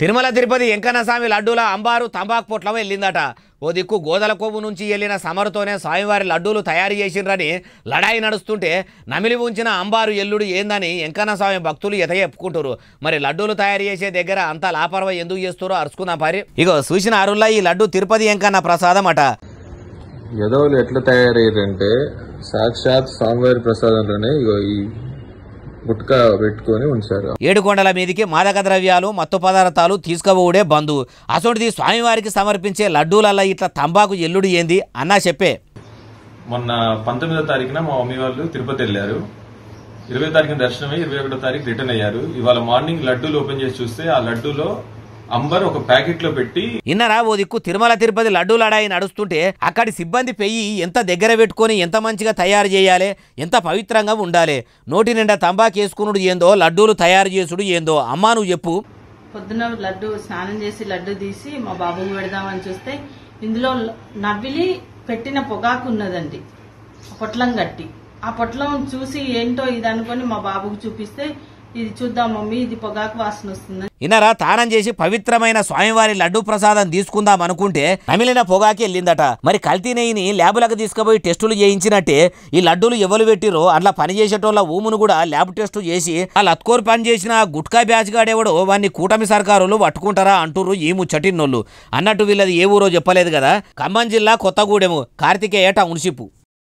తిరుమల తిరుపతి వెంకన్నస్వామి లడ్డూల అంబారు తంబాకు పొట్లం వెళ్ళిందట. ఓ దిక్కు గోదల కొవ్వు నుంచి వెళ్ళిన సమరుతోనే స్వామివారి లడ్డూలు తయారు చేసిండ్రని లడాయి నడుస్తుంటే నమిలి ఉంచిన అంబారు ఎల్లుడు ఏందని వెంకన్నస్వామి భక్తులు ఎతగెప్పుకుంటారు. మరి లడ్డూలు తయారు చేసే దగ్గర అంతా లాపర్వ ఎందుకు చేస్తారో అరుచుకుందాం పారి. ఇగో చూసిన అరుల్లా ఈ లడ్డు తిరుపతి వెంకన్న ప్రసాదం అట. యదవులు ఎట్లా తయారయ్యారంటే సాక్షాత్ స్వామివారి ప్రసాదంలోనే ఇగో ఈ గుట్కా పెట్టుకొని ఉంచారు. ఏడుకొండల మీదికి మాదక ద్రవ్యాలు మత్తు పదార్థాలు తీసుకుపోవుడే బంధు. అసోంటిది స్వామివారికి సమర్పించే లడ్డూలల్లా ఇట్లా తంబాకు ఎల్లుడు ఏంది అన్నా చెప్పే. మొన్న 19వ తారీఖున మా మమ్మీ వాళ్ళు తిరుపతి వెళ్ళారు. 20వ తారీఖున దర్శనమై 21వ తారీఖు రిటర్న్ అయ్యారు. ఇవాళ మార్నింగ్ లడ్డూలు ఓపెన్ చేసి చూస్తే ఆ లడ్డూలో అంబర్ ఒక ప్యాకెట్ లో పెట్టి ఇన్నరా ఓ దిక్కు తిరుమల తిరుపతి లడ్డూ లడాయి నడుస్తుంటే అక్కడి సిబ్బంది పెయ్యి ఎంత దగ్గర పెట్టుకొని ఎంత మంచిగా తయారు చేయాలి, ఎంత పవిత్రంగా ఉండాలి. నోటి నిండా తంబాకు వేసుకునుడు ఏందో, లడ్డూలు తయారు చేసుడు ఏందో. అమ్మా నువ్వు చెప్పు. పొద్దున లడ్డు స్నానం చేసి లడ్డు తీసి మా బాబుకు పెడదామని చూస్తే ఇందులో నవ్విలి పెట్టిన పొగాకు ఉన్నదండి, పొట్లం కట్టి. ఆ పొట్లం చూసి ఏంటో ఇది అనుకొని మా బాబుకు చూపిస్తే ఇది చూద్దాం మమ్మీ ఇది పొగాకు వాసన వస్తుంది. ఇన్నరా తానం చేసి పవిత్రమైన స్వామివారి లడ్డు ప్రసాదం తీసుకుందాం అనుకుంటే నమిలిన పొగాకి వెళ్ళిందట. మరి కల్తీ నెయ్యిని ల్యాబులకు తీసుకుపోయి టెస్టులు చేయించినట్టే ఈ లడ్డూలు ఎవరు పెట్టిరో అట్లా పని చేసేటోళ్ళ ఊమును కూడా ల్యాబ్ టెస్టు చేసి ఆ లత్కోరు పని చేసిన గుట్కా బ్యాచ్ గాడేవాడు వాడిని కూటమి సర్కారులు పట్టుకుంటారా అంటుర్రు ఈ ముచ్చటిన్నోళ్ళు. అన్నట్టు వీళ్ళది ఏ ఊరో చెప్పలేదు కదా. ఖమ్మం జిల్లా కొత్తగూడెము కార్తికేయ టౌన్షిప్.